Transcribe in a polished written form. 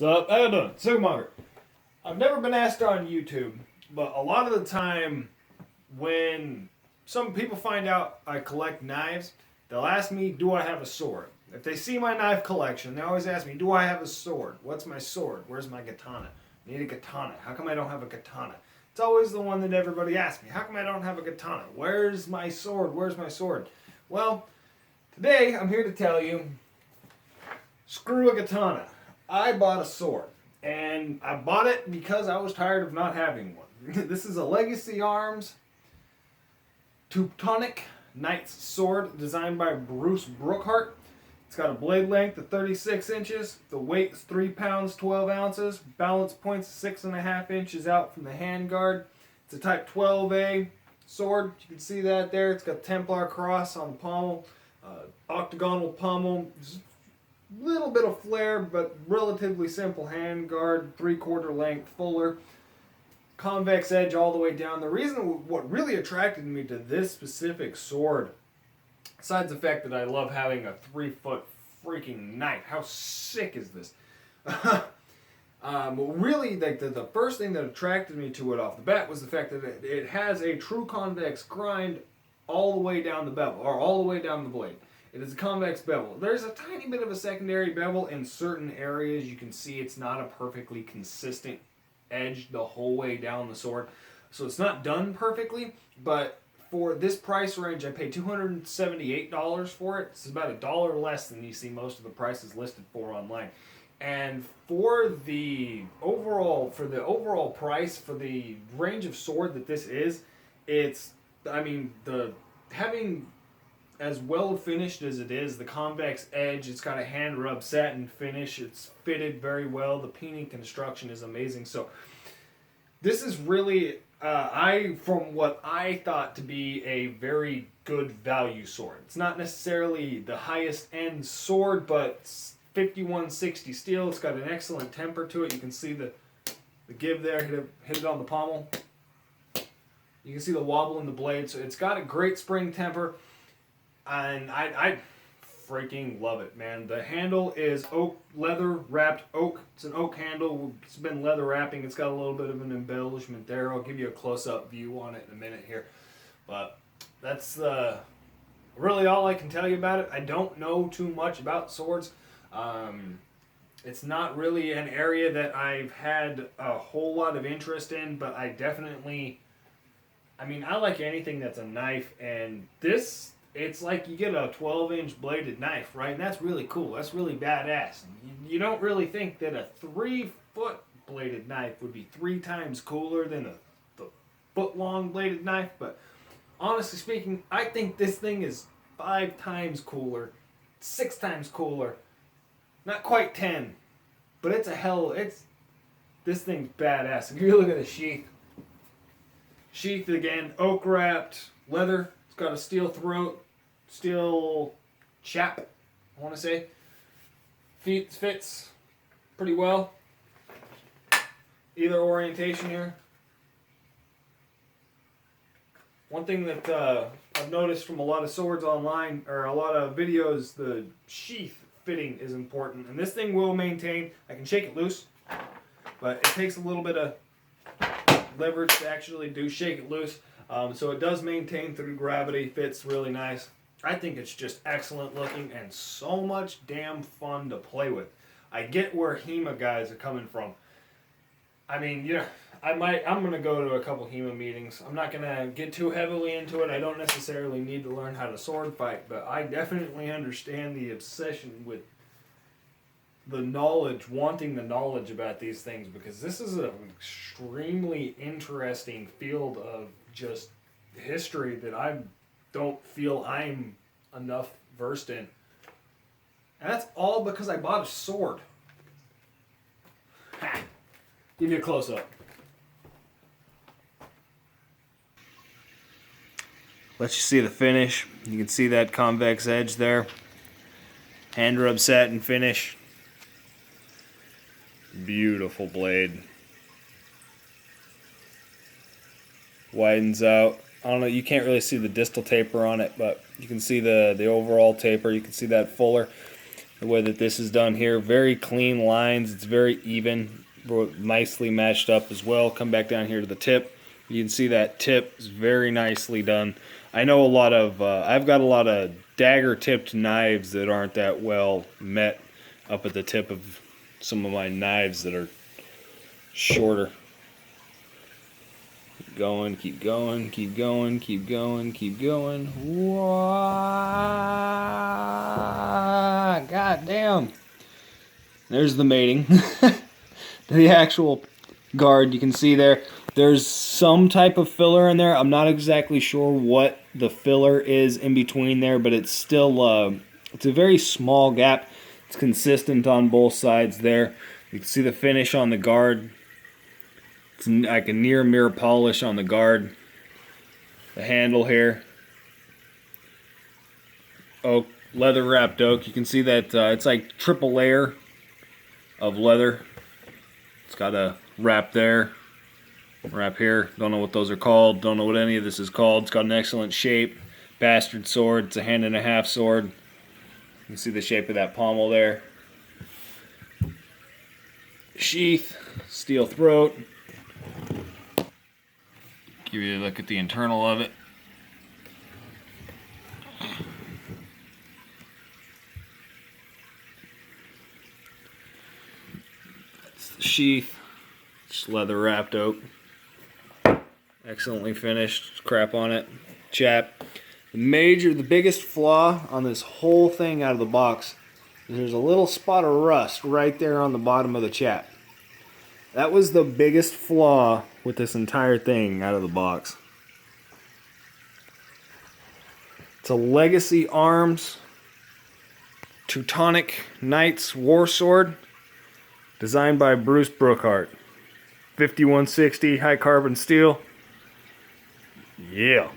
What's up? How you doing? Sigmonger. I've never been asked on YouTube, but a lot of the time when some people find out I collect knives, they'll ask me, do I have a sword? If they see my knife collection, they always ask me, do I have a sword? What's my sword? Where's my katana? I need a katana. How come I don't have a katana? It's always the one that everybody asks me. How come I don't have a katana? Where's my sword? Where's my sword? Well, today I'm here to tell you, screw a katana. I bought a sword, and I bought it because I was tired of not having one. This is a Legacy Arms Teutonic Knights sword designed by Bruce Brookhart. It's got a blade length of 36 inches. The weight is 3 pounds, 12 ounces. Balance points 6.5 inches out from the handguard. It's a Type 12A sword. You can see that there. It's got Templar cross on the pommel, octagonal pommel. Little bit of flare, but relatively simple handguard, 3/4 length fuller, convex edge all the way down. The reason what really attracted me to this specific sword, besides the fact that I love having a 3-foot freaking knife, how sick is this? Really, like the first thing that attracted me to it off the bat was the fact that it has a true convex grind all the way down the bevel, or all the way down the blade. It is a convex bevel. There's a tiny bit of a secondary bevel in certain areas. You can see it's not a perfectly consistent edge the whole way down the sword. So it's not done perfectly, but for this price range, I paid $278 for it. It's about $1 less than you see most of the prices listed for online. And for the overall price, for the range of sword that this is, it's, I mean, having as well finished as it is, the convex edge, it's got a hand rub satin finish, it's fitted very well, the Payne Construction is amazing. So this is really, from what I thought to be a very good value sword. It's not necessarily the highest end sword, but it's 5160 steel. It's got an excellent temper to it. You can see the give there, hit it on the pommel. You can see the wobble in the blade. So it's got a great spring temper. And I freaking love it, man. The handle is oak, leather wrapped oak. It's an oak handle. It's been leather wrapping. It's got a little bit of an embellishment there. I'll give you a close-up view on it in a minute here. But that's really all I can tell you about it. I don't know too much about swords. It's not really an area that I've had a whole lot of interest in, but I definitely, I mean, I like anything that's a knife, and this, it's like you get a 12-inch bladed knife, right? And that's really cool. That's really badass. You don't really think that a 3-foot bladed knife would be 3 times cooler than the foot-long bladed knife. But honestly speaking, I think this thing is 5 times cooler, 6 times cooler. Not quite 10, but it's this thing's badass. If you look at the sheath again, oak wrapped, leather. It's got a steel throat, steel chap, I want to say. Fits pretty well. Either orientation here. One thing that I've noticed from a lot of swords online, or a lot of videos, the sheath fitting is important. And this thing will maintain. I can shake it loose, but it takes a little bit of leverage to actually shake it loose. So it does maintain through gravity, fits really nice. I think it's just excellent looking and so much damn fun to play with. I get where HEMA guys are coming from. I mean, you know, I'm going to go to a couple HEMA meetings. I'm not going to get too heavily into it. I don't necessarily need to learn how to sword fight, but I definitely understand the obsession with the knowledge, wanting the knowledge about these things, because this is an extremely interesting field of just history that I don't feel I'm enough versed in. And that's all because I bought a sword. Ha. Give you a close-up. Let you see the finish. You can see that convex edge there. Hand rub satin finish. Beautiful blade. Widens out. I don't know, you can't really see the distal taper on it, but you can see the overall taper. You can see that fuller. the way that this is done here. Very clean lines. It's very even, nicely matched up as well. Come back down here to the tip. You can see that tip is very nicely done. I know a lot of, I've got a lot of dagger tipped knives that aren't that well met up at the tip of some of my knives that are shorter. Keep going, keep going, keep going, keep going, keep going. Whoa, God damn. There's the mating. The actual guard, you can see there. There's some type of filler in there. I'm not exactly sure what the filler is in between there, but it's still, it's a very small gap. It's consistent on both sides there. You can see the finish on the guard. It's like a near mirror polish on the guard. The handle here. Oak, leather wrapped oak. You can see that it's like triple layer of leather. It's got a wrap there. Wrap here. Don't know what those are called. Don't know what any of this is called. It's got an excellent shape. Bastard sword. It's a 1.5 hand sword. You can see the shape of that pommel there. Sheath. Steel throat. Give you a look at the internal of it. That's the sheath. Just leather wrapped oak. Excellently finished. Crap on it. Chap. The biggest flaw on this whole thing out of the box is there's a little spot of rust right there on the bottom of the chap. That was the biggest flaw with this entire thing out of the box. It's a Legacy Arms Teutonic Knights war sword designed by Bruce Brookhart. 5160 high carbon steel. Yeah.